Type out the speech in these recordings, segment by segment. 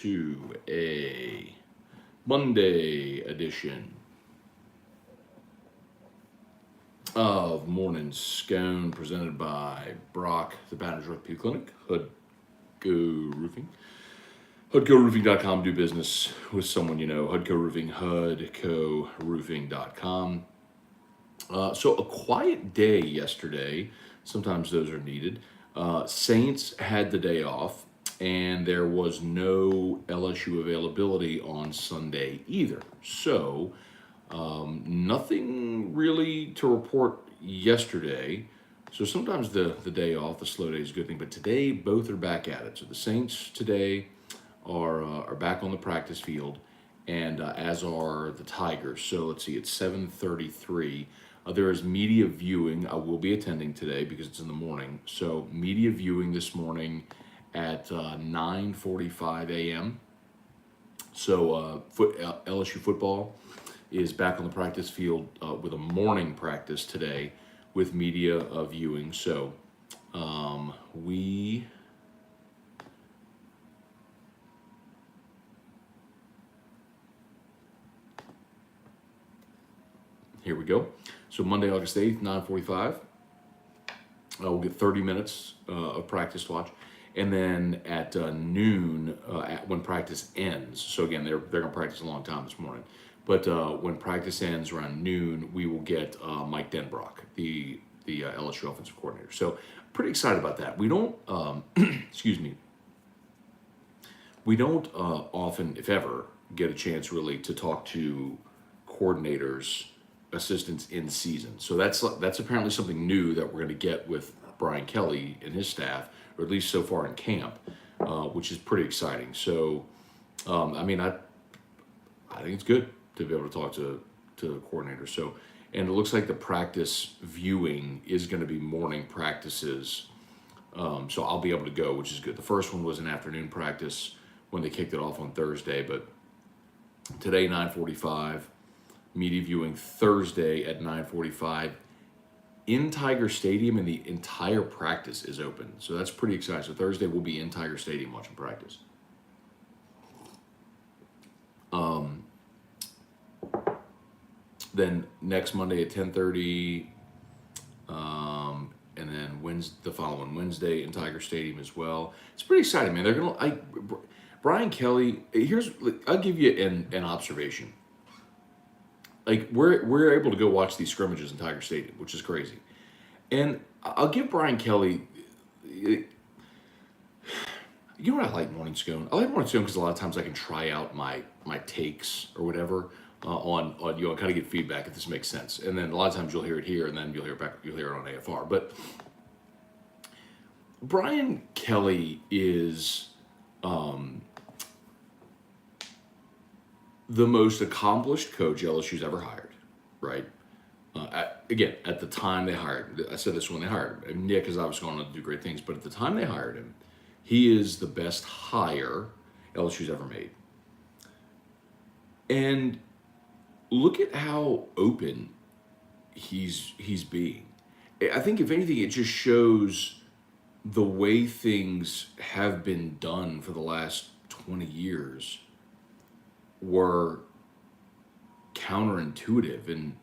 to a Monday edition of Morning Scone presented by Brock, the Baton Orthopedic Clinic, Hood Go Roofing. HoodCoRoofing.com, do business with someone you know. HUDCO Roofing, HUDCoRoofing.com. So a quiet day yesterday. Sometimes those are needed. Saints had the day off, and there was no LSU availability on Sunday either. So nothing really to report yesterday. So sometimes the day off, the slow day is a good thing. But today, both are back at it. So the Saints today are back on the practice field, and as are the Tigers. So let's see, it's 7:33. There is media viewing. I will be attending today because it's in the morning. So media viewing this morning at 9:45 a.m. So LSU football is back on the practice field with a morning practice today with media viewing. So we here we go. So Monday, August 8th, 9:45. We'll get 30 minutes of practice to watch. And then at noon, when practice ends, so again, they're going to practice a long time this morning. But when practice ends around noon, we will get Mike Denbrock, the LSU offensive coordinator. So pretty excited about that. We don't, excuse me, we don't often, if ever, get a chance really to talk to coordinators, assistants in season. So that's apparently something new that we're going to get with Brian Kelly and his staff, or at least so far in camp, which is pretty exciting. So, I mean, I think it's good to be able to talk to coordinators. So, and it looks like the practice viewing is going to be morning practices. So I'll be able to go, which is good. The first one was an afternoon practice when they kicked it off on Thursday, but today 9:45. Media viewing Thursday at 9:45 in Tiger Stadium, and the entire practice is open. So that's pretty exciting. So Thursday we'll be in Tiger Stadium watching practice. Then next Monday at 10:30, and then the following Wednesday in Tiger Stadium as well. It's pretty exciting, man. They're gonna. Brian Kelly. I'll give you an observation. Like we're able to go watch these scrimmages in Tiger Stadium, which is crazy. And I'll give Brian Kelly. You know what I like Morning Scone? I like Morning Scone because a lot of times I can try out my takes or whatever on kind of get feedback if this makes sense. And then a lot of times you'll hear it here, and then you'll hear it on AFR. But Brian Kelly is the most accomplished coach LSU's ever hired, right? At the time they hired, I said this when they hired him. Nick has obviously gone on to do great things, but at the time they hired him, he is the best hire LSU's ever made. And look at how open he's being. I think if anything, it just shows the way things have been done for the last 20 years were counterintuitive and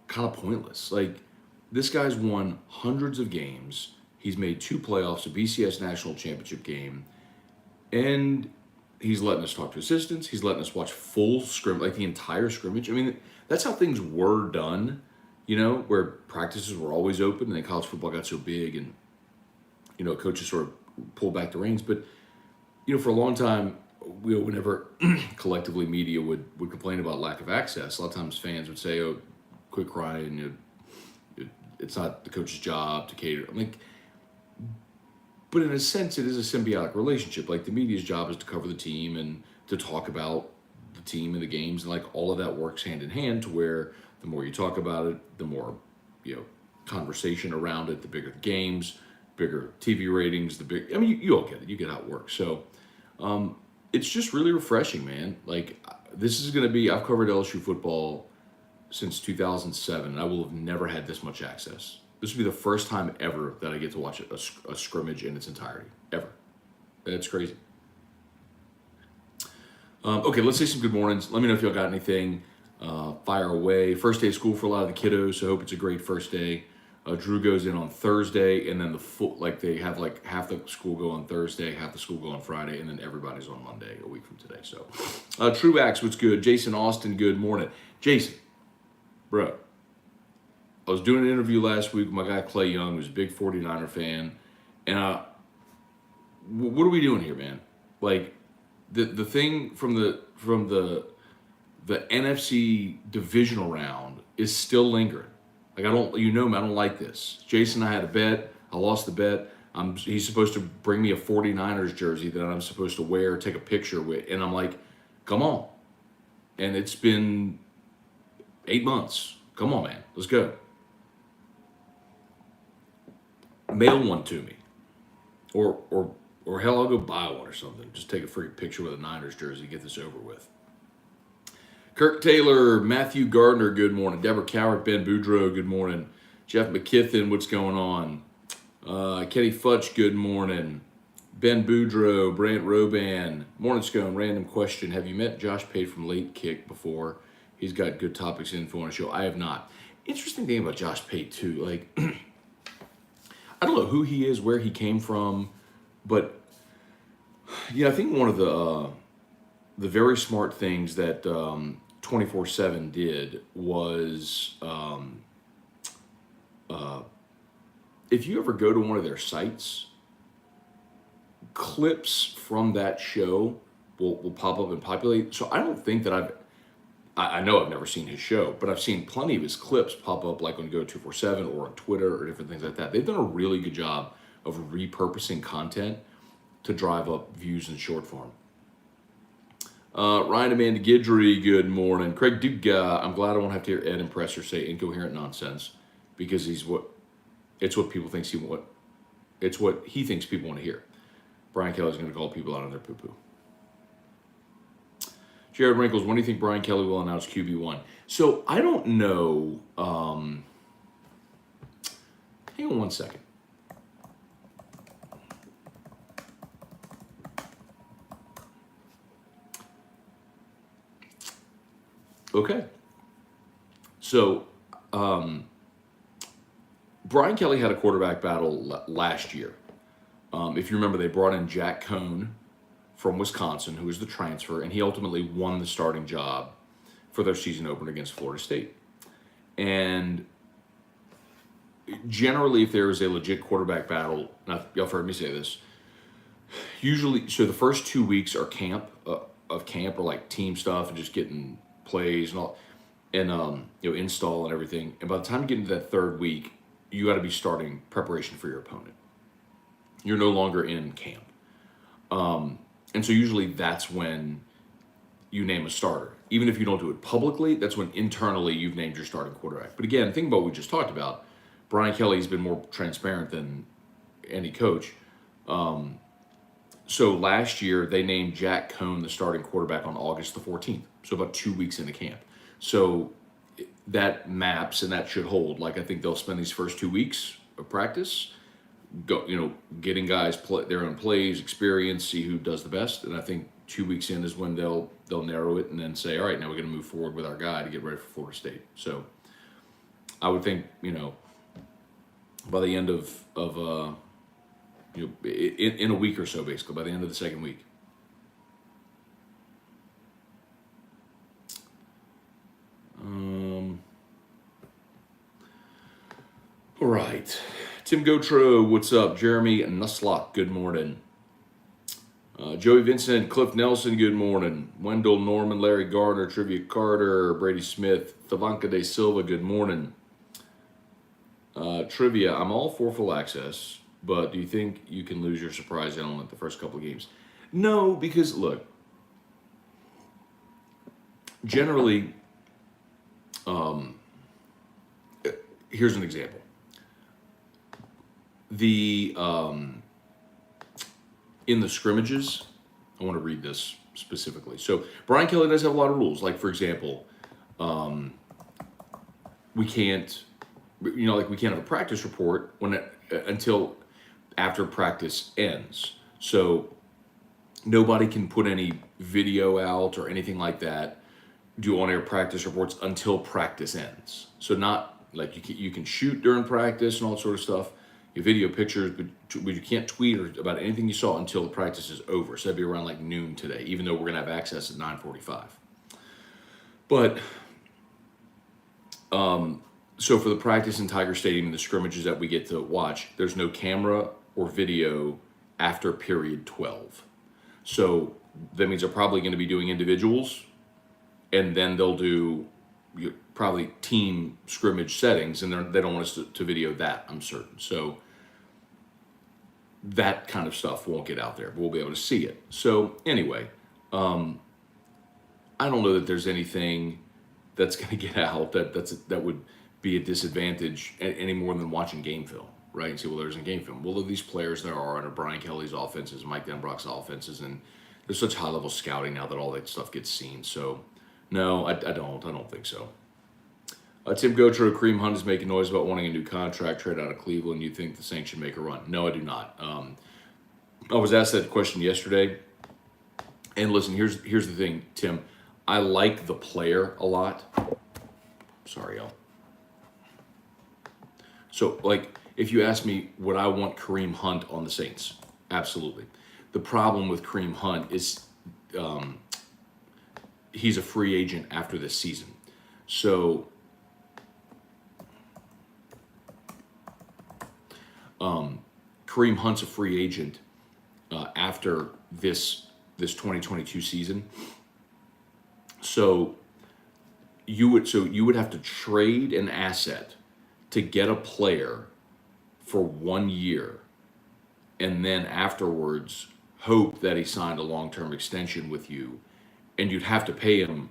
kind of pointless. Like, this guy's won hundreds of games. He's made 2 playoffs, a BCS national championship game, and he's letting us talk to assistants. He's letting us watch full the entire scrimmage. I mean, that's how things were done, where practices were always open, and then college football got so big, and coaches sort of pulled back the reins. But for a long time, whenever collectively media would complain about lack of access, a lot of times fans would say, "Oh, quit crying. It's not the coach's job to cater." I'm like, but in a sense, it is a symbiotic relationship. Like, the media's job is to cover the team and to talk about the team and the games, and like all of that works hand in hand. To where the more you talk about it, the more conversation around it, the bigger the games, bigger TV ratings, you all get it. You get how it works. So. It's just really refreshing, man. Like, this is going to be, I've covered LSU football since 2007, and I will have never had this much access. This will be the first time ever that I get to watch a scrimmage in its entirety, ever. It's crazy. Okay, let's say some good mornings. Let me know if y'all got anything. Fire away. First day of school for a lot of the kiddos, so I hope it's a great first day. Drew goes in on Thursday, and then they have like half the school go on Thursday, half the school go on Friday, and then everybody's on Monday a week from today. So, Truax, what's good? Jason Austin, good morning. Jason, bro, I was doing an interview last week with my guy Clay Young, who's a big 49er fan, and what are we doing here, man? Like, the thing from the NFC divisional round is still lingering. Like, I don't like this. Jason and I had a bet. I lost the bet. He's supposed to bring me a 49ers jersey that I'm supposed to wear, take a picture with, and I'm like, come on. And it's been 8 months. Come on, man. Let's go. Mail one to me. Or hell, I'll go buy one or something. Just take a free picture with a Niners jersey, get this over with. Kirk Taylor, Matthew Gardner, good morning. Deborah Coward, Ben Boudreau, good morning. Jeff McKithen, what's going on? Kenny Futch, good morning. Ben Boudreau, Brant Roban, morning Scone, random question. Have you met Josh Pate from Late Kick before? He's got good topics info on the show. I have not. Interesting thing about Josh Pate, too. Like, I don't know who he is, where he came from, but yeah, I think one of the very smart things that 24/7 did was if you ever go to one of their sites, clips from that show will pop up and populate. So I don't think that I know I've never seen his show, but I've seen plenty of his clips pop up like on Go247 or on Twitter or different things like that. They've done a really good job of repurposing content to drive up views in short form. Ryan Amanda Guidry, good morning. Craig Duga, I'm glad I won't have to hear Ed Impressor say incoherent nonsense because it's what he thinks people want to hear. Brian Kelly's going to call people out on their poo-poo. Jared Wrinkles, when do you think Brian Kelly will announce QB1? So I don't know. Hang on one second. Okay. So, Brian Kelly had a quarterback battle last year. If you remember, they brought in Jack Scone from Wisconsin, who was the transfer, and he ultimately won the starting job for their season opener against Florida State. And generally, if there is a legit quarterback battle, now y'all have heard me say this, usually, so the first 2 weeks are camp or like team stuff and just getting plays and all, and install and everything. And by the time you get into that third week, you got to be starting preparation for your opponent. You're no longer in camp, and so usually that's when you name a starter. Even if you don't do it publicly, that's when internally you've named your starting quarterback. But again, think about what we just talked about. Brian Kelly's been more transparent than any coach. So last year, they named Jack Scone the starting quarterback on August the 14th, so about 2 weeks into camp. So that maps, and that should hold. Like, I think they'll spend these first 2 weeks of practice, getting guys their own plays, experience, see who does the best. And I think 2 weeks in is when they'll narrow it and then say, all right, now we're going to move forward with our guy to get ready for Florida State. So I would think, by the end of in a week or so, basically, by the end of the second week. All right. Tim Gotro, what's up? Jeremy Nuslock, good morning. Joey Vincent, Cliff Nelson, good morning. Wendell Norman, Larry Gardner, Trivia Carter, Brady Smith, Thavanka De Silva, good morning. Trivia, I'm all for full access, but do you think you can lose your surprise element the first couple of games? No, because look, generally, here's an example. In the scrimmages, I want to read this specifically. So Brian Kelly does have a lot of rules. Like, for example, we can't have a practice report until after practice ends. So Nobody can put any video out or anything like that, do on-air practice reports until practice ends. So not like you can shoot during practice and all that sort of stuff, you video pictures, but you can't tweet or about anything you saw until the practice is over. So that'd be around like noon today, even though we're gonna have access at 9:45. But so for the practice in Tiger Stadium and the scrimmages that we get to watch, there's no camera or video after period 12. So that means they're probably going to be doing individuals, and then they'll do probably team scrimmage settings, and they don't want us to video that, I'm certain. So that kind of stuff won't get out there, but we'll be able to see it. So anyway, I don't know that there's anything that's going to get out that would be a disadvantage any more than watching game film, right? And say, well, there's a game film. Well, of these players there are under Brian Kelly's offenses, Mike Denbrock's offenses, and there's such high-level scouting now that all that stuff gets seen. So, no, I don't think so. Tim Gotro, Kareem Hunt is making noise about wanting a new contract, trade out of Cleveland. You think the Saints should make a run? No, I do not. I was asked that question yesterday. And listen, here's the thing, Tim. I like the player a lot. Sorry, y'all. So, like, if you ask me, would I want Kareem Hunt on the Saints? Absolutely. The problem with Kareem Hunt is he's a free agent after this season. So, Kareem Hunt's a free agent after this 2022 season. So you would have to trade an asset to get a player for 1 year, and then afterwards hope that he signed a long-term extension with you, and you'd have to pay him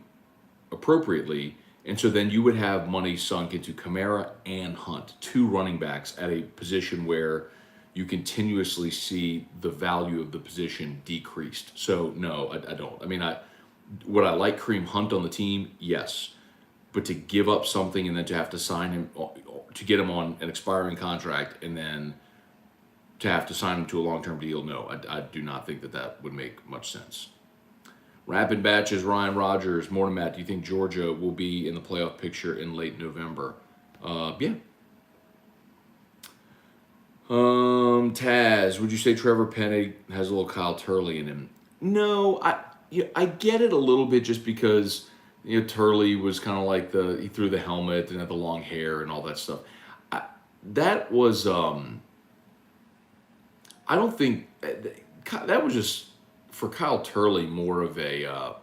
appropriately. And so then you would have money sunk into Kamara and Hunt, two running backs at a position where you continuously see the value of the position decreased. So no, I don't. I mean, would I like Kareem Hunt on the team? Yes. But to give up something and then to have to sign him, to get him on an expiring contract and then to have to sign him to a long-term deal, no, I do not think that would make much sense. Rapid batches, Ryan Rogers, morning Matt, do you think Georgia will be in the playoff picture in late November? Yeah. Taz, would you say Trevor Penny has a little Kyle Turley in him? No, I get it a little bit just because Turley was kind of like he threw the helmet and had the long hair and all that stuff. That was I don't think that was just for Kyle Turley more of a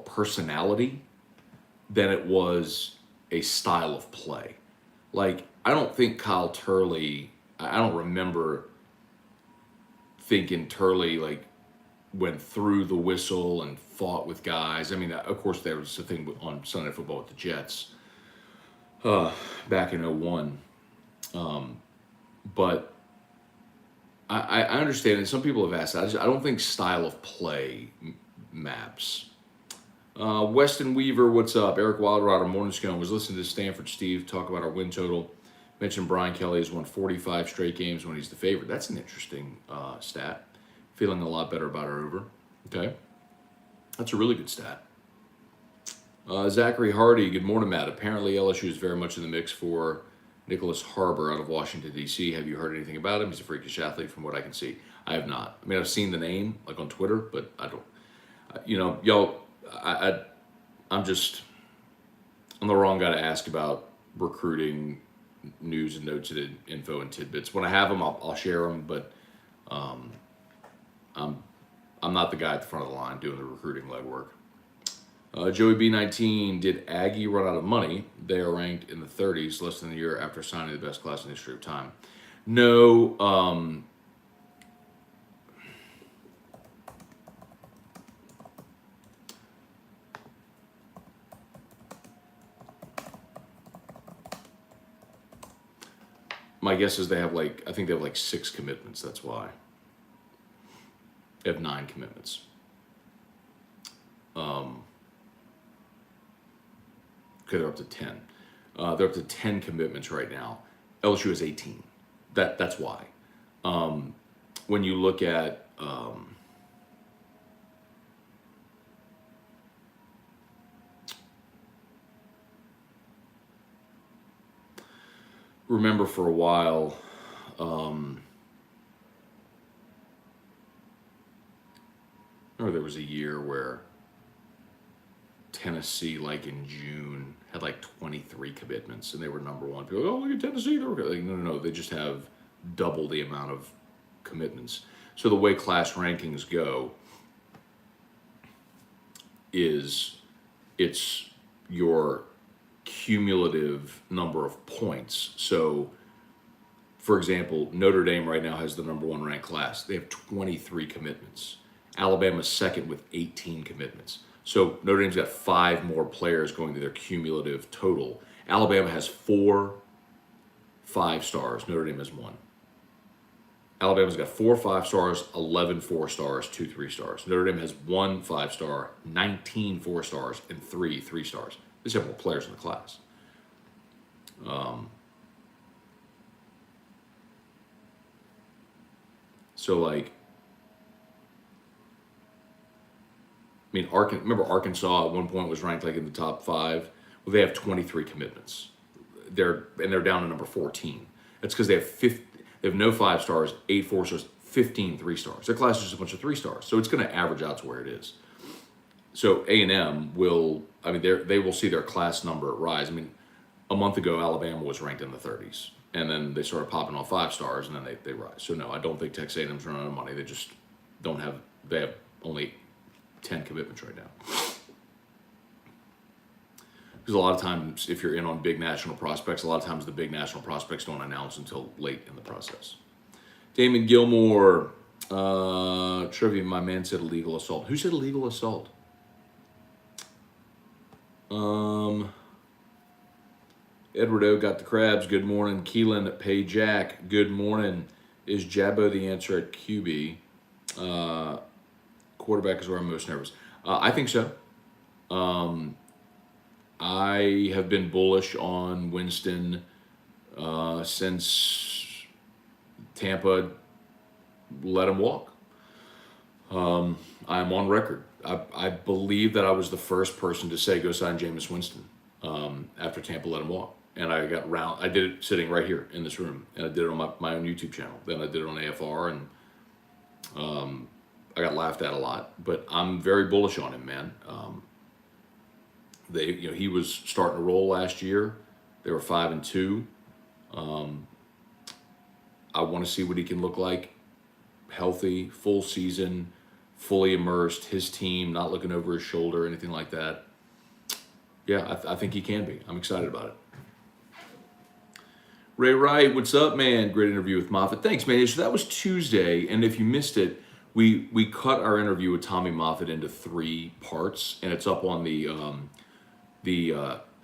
personality than it was a style of play. Like, I don't think Kyle Turley. I don't remember thinking Turley like went through the whistle and fought with guys. I mean, of course, there was a thing on Sunday Night Football with the Jets back in 2001. But I understand, and some people have asked that. I don't think style of play maps. Weston Weaver, what's up? Eric Wildrod, our morning Scone, was listening to Stanford Steve talk about our win total. Mentioned Brian Kelly has won 45 straight games when he's the favorite. That's an interesting stat. Feeling a lot better about our over. Okay. That's a really good stat. Zachary Hardy, good morning, Matt. Apparently LSU is very much in the mix for Nicholas Harbor out of Washington, D.C. Have you heard anything about him? He's a freakish athlete from what I can see. I have not. I mean, I've seen the name, like on Twitter, but I don't. Y'all, I'm the wrong guy to ask about recruiting news and notes and info and tidbits. When I have them, I'll share them, but I'm not the guy at the front of the line doing the recruiting legwork. Joey B19, did Aggie run out of money? They are ranked in the 30s, less than a year after signing the best class in the history of time. No, my guess is I think they have 6 commitments. That's why. They have 9 commitments. Okay, they're up to 10. They're up to 10 commitments right now. LSU has 18. That's why. When you look at remember for a while, remember there was a year where Tennessee, like in June, had like 23 commitments, and they were number one. People go, oh, look at Tennessee. They're like, no, they just have double the amount of commitments. So the way class rankings go is it's your cumulative number of points. So, for example, Notre Dame right now has the number one ranked class. They have 23 commitments. Alabama's second with 18 commitments. So Notre Dame's got 5 more players going to their cumulative total. Alabama has 4 5-stars. Notre Dame has 1. Alabama's got 4 5-stars, 11 4-stars, 2 3-stars. Notre Dame has 1 5-star, 19 4-stars, and 3 3-stars. They just have more players in the class. So, like, I mean, remember Arkansas at one point was ranked like in the top 5. Well, they have 23 commitments. They're down to number 14. That's because they have no 5-stars, 8 4-stars, 15 3-stars. Their class is just a bunch of 3-stars. So it's going to average out to where it is. So A&M will, I mean, they will see their class number rise. I mean, a month ago, Alabama was ranked in the 30s. And then they started popping off 5-stars, and then they rise. So no, I don't think Texas A&M's running out of money. They just don't have, they have only 10 commitments right now. Because a lot of times, if you're in on big national prospects, a lot of times the big national prospects don't announce until late in the process. Damon Gilmore, trivia, my man said illegal assault. Who said illegal assault? Edward O got the crabs. Good morning. Keelan Pay Jack. Good morning. Is Jabbo the answer at QB? Quarterback is where I'm most nervous. I think so. I have been bullish on Winston since Tampa let him walk. I'm on record. I believe that I was the first person to say go sign Jameis Winston after Tampa let him walk. And I did it sitting right here in this room, and I did it on my own YouTube channel. Then I did it on AFR, and I got laughed at a lot. But I'm very bullish on him, man. He was starting to roll last year. They were 5-2. I want to see what he can look like. Healthy, full season, fully immersed. His team, not looking over his shoulder, anything like that. Yeah, I think he can be. I'm excited about it. Ray Wright, what's up, man? Great interview with Moffitt. Thanks, man. So that was Tuesday, and if you missed it, we cut our interview with Tommy Moffitt into 3 parts, and it's up on the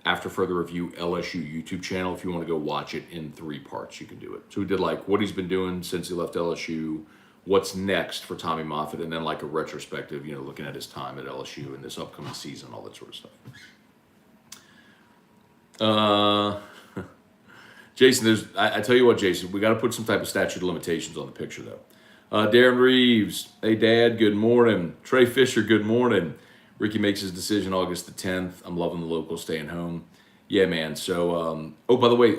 After Further Review LSU YouTube channel. If you want to go watch it in 3 parts, you can do it. So we did like what he's been doing since he left LSU, what's next for Tommy Moffitt, and then like a retrospective, looking at his time at LSU and this upcoming season, all that sort of stuff. Jason, I tell you what, Jason, we got to put some type of statute of limitations on the picture, though. Darren Reeves, hey, Dad, good morning. Trey Fisher, good morning. Ricky makes his decision August the 10th. I'm loving the local staying home. Yeah, man. So, by the way,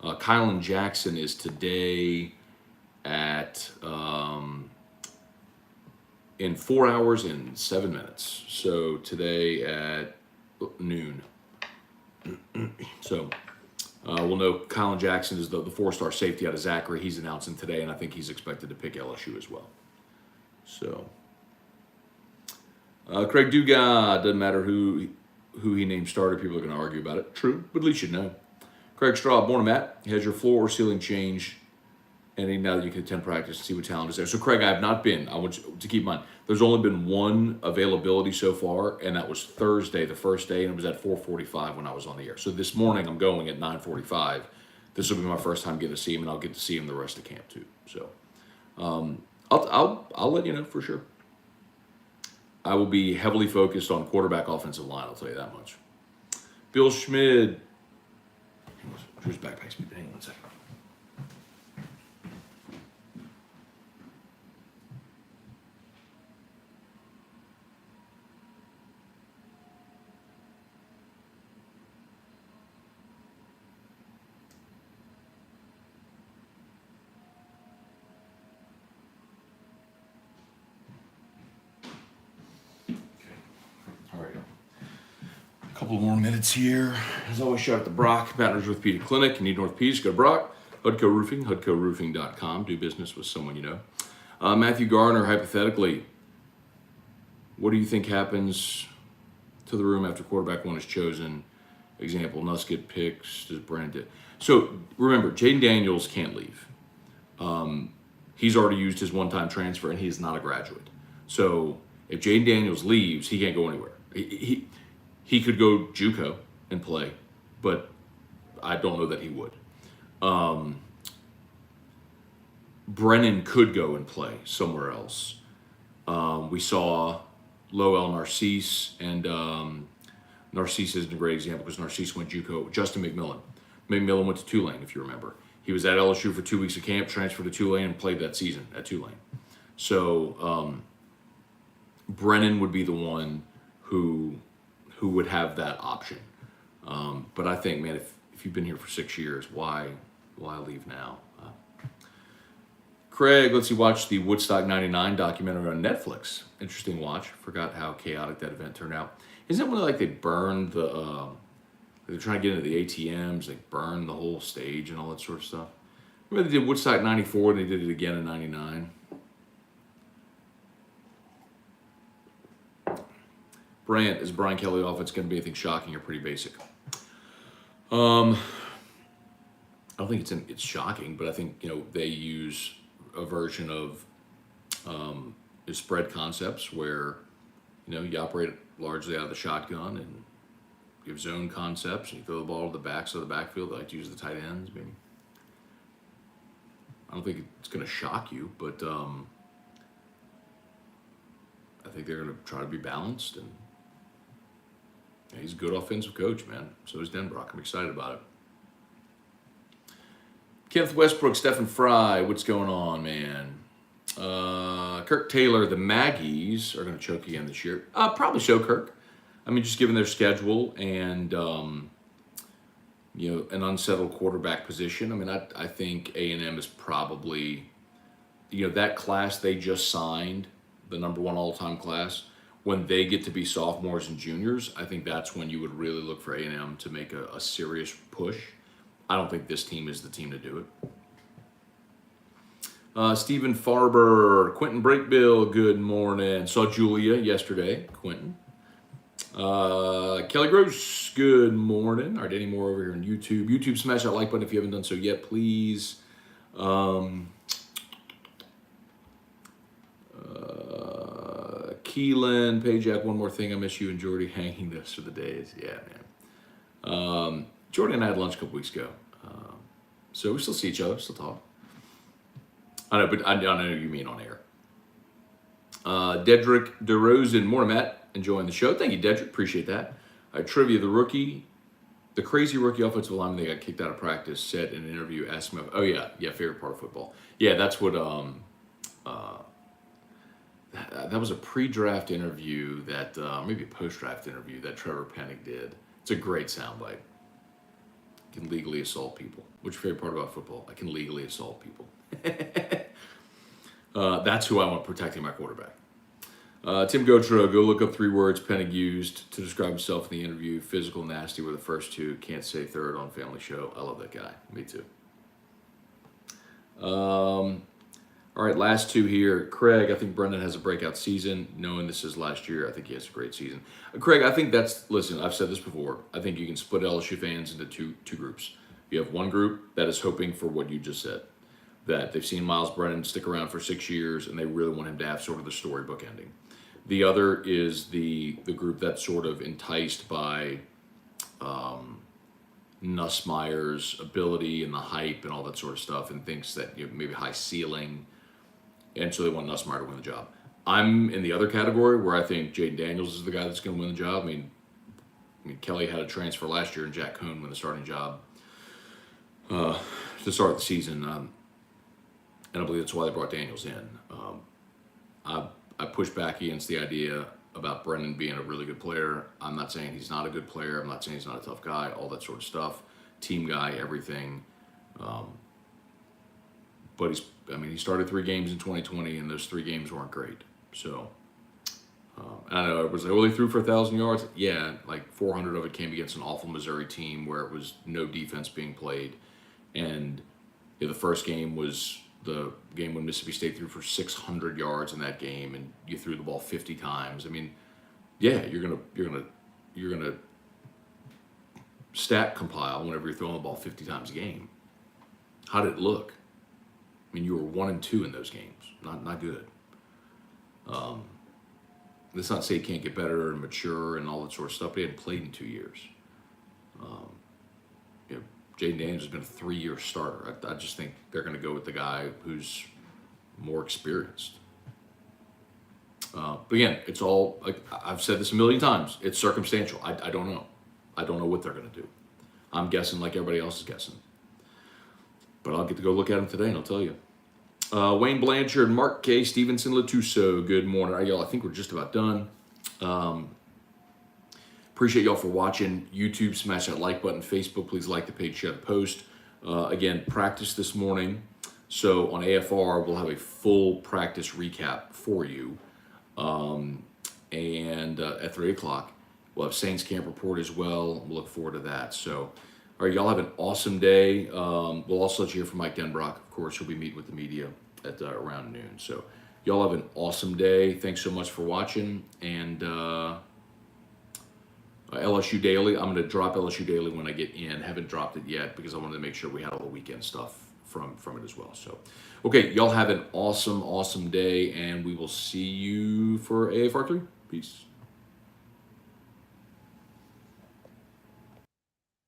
Kylan Jackson is today at in 4 hours and 7 minutes. So today at noon. So we'll know Kylan Jackson is the 4-star safety out of Zachary. He's announcing today, and I think he's expected to pick LSU as well. So Craig Dugas, doesn't matter who he named starter. People are going to argue about it. True, but at least you know. Craig Straw, morning, Matt. Has your floor or ceiling changed? And now that you can attend practice and see what talent is there. So, Craig, I have not been. I want you to keep in mind, there's only been 1 availability so far, and that was Thursday, the first day, and it was at 4:45 when I was on the air. So this morning I'm going at 9:45. This will be my first time getting to see him, and I'll get to see him the rest of camp too. So I'll let you know for sure. I will be heavily focused on quarterback, offensive line. I'll tell you that much. Bill Schmid. Drew's backpack's been. Hang on 1 second. Couple more minutes here. As always, shout out to Brock, Partners Orthopedic Clinic. You need an orthopedist, go to Brock. Hudco Roofing, HudcoRoofing.com. Do business with someone you know. Matthew Garner, hypothetically, what do you think happens to the room after quarterback one is chosen? Example, Nuskett picks, does Brandon. So remember, Jaden Daniels can't leave. He's already used his one-time transfer, and he is not a graduate. So if Jaden Daniels leaves, he can't go anywhere. He could go JUCO and play, but I don't know that he would. Brennan could go and play somewhere else. We saw Lowell Narcisse, and Narcisse isn't a great example because Narcisse went JUCO. Justin McMillan. McMillan went to Tulane, if you remember. He was at LSU for 2 weeks of camp, transferred to Tulane, and played that season at Tulane. So Brennan would be the one who would have that option. But I think, man, if you've been here for 6 years, why leave now? Craig, let's see, watch the Woodstock 99 documentary on Netflix. Interesting watch. Forgot how chaotic that event turned out. Isn't it when they burned the, they're trying to get into the ATMs, they burned the whole stage and all that sort of stuff? Remember they did Woodstock 94 and they did it again in 99? Brant, is Brian Kelly offense going to be anything shocking or pretty basic? I don't think it's shocking, but I think they use a version of spread concepts where you operate largely out of the shotgun, and you have zone concepts, and you throw the ball to the backs of the backfield. They like to use the tight ends. Maybe I don't think it's going to shock you, but I think they're going to try to be balanced, and he's a good offensive coach, man. So is Denbrock. I'm excited about it. Kenneth Westbrook, Stephen Fry, what's going on, man? Kirk Taylor, the Maggies are going to choke again this year. Probably so, Kirk. I mean, just given their schedule and an unsettled quarterback position. I mean, I think A&M is probably, that class they just signed, the number one all-time class. When they get to be sophomores and juniors, I think that's when you would really look for A&M to make a serious push. I don't think this team is the team to do it. Stephen Farber, Quentin Breakbill, good morning. Saw Julia yesterday, Quentin. Kelly Gross, good morning. All right, any more over here on YouTube? YouTube, smash that like button if you haven't done so yet, please. Keelan, Pajak, one more thing. I miss you and Jordy hanging this for the days. Yeah, man. Jordy and I had lunch a couple weeks ago. So we still see each other, still talk. I know, but I know you mean on air. Dedrick DeRozan, morning, Matt. Enjoying the show. Thank you, Dedrick. Appreciate that. Trivia, the crazy rookie offensive lineman that got kicked out of practice said in an interview, asked him, favorite part of football. Yeah, that's what, that was a pre-draft interview that, maybe a post-draft interview that Trevor Penning did. It's a great soundbite. I can legally assault people. What's your favorite part about football? I can legally assault people. That's who I want protecting my quarterback. Tim Gotro, go look up 3 words Penning used to describe himself in the interview. Physical, nasty were the first 2. Can't say third on Family Show. I love that guy. Me too. All right, last 2 here. Craig, I think Brendan has a breakout season. Knowing this is last year, I think he has a great season. Craig, I think listen, I've said this before. I think you can split LSU fans into two groups. You have one group that is hoping for what you just said, that they've seen Miles Brennan stick around for 6 years and they really want him to have sort of the storybook ending. The other is the group that's sort of enticed by Nussmeier's ability and the hype and all that sort of stuff, and thinks that maybe high ceiling, and so they want Nussmeier to win the job. I'm in the other category where I think Jaden Daniels is the guy that's going to win the job. I mean, Kelly had a transfer last year and Jack Cohn won the starting job to start the season, and I believe that's why they brought Daniels in. I push back against the idea about Brennan being a really good player. I'm not saying he's not a good player. I'm not saying he's not a tough guy, all that sort of stuff. Team guy, everything. But he started 3 games in 2020, and those 3 games weren't great. So And I know everyone's like, well, he threw for 1,000 yards. Yeah, like 400 of it came against an awful Missouri team where it was no defense being played. And the first game was the game when Mississippi State threw for 600 yards in that game, and you threw the ball 50 times. I mean, yeah, you're gonna stat compile whenever you're throwing the ball 50 times a game. How did it look? I mean, you were 1-2 in those games. Not good. Let's not say he can't get better and mature and all that sort of stuff. But he hadn't played in 2 years. You know, Jaden Daniels has been a 3-year starter. I just think they're going to go with the guy who's more experienced. But again, it's all, like I've said this a million times, it's circumstantial. I don't know. I don't know what they're going to do. I'm guessing like everybody else is guessing. But I'll get to go look at them today and I'll tell you. Wayne Blanchard, Mark K. Stevenson Latuso, good morning. All right, y'all, I think we're just about done. Appreciate y'all for watching. YouTube, smash that like button. Facebook, please like the page, share the post. Again, practice this morning. So on AFR, we'll have a full practice recap for you. And at 3 o'clock, we'll have Saints Camp Report as well. We'll look forward to that. So, all right, y'all have an awesome day. We'll also let you hear from Mike Denbrock. Of course, he'll be meeting with the media at around noon. So, y'all have an awesome day. Thanks so much for watching. And LSU Daily, I'm going to drop LSU Daily when I get in. Haven't dropped it yet because I wanted to make sure we had all the weekend stuff from it as well. So, okay, y'all have an awesome, awesome day, and we will see you for AFR3. Peace.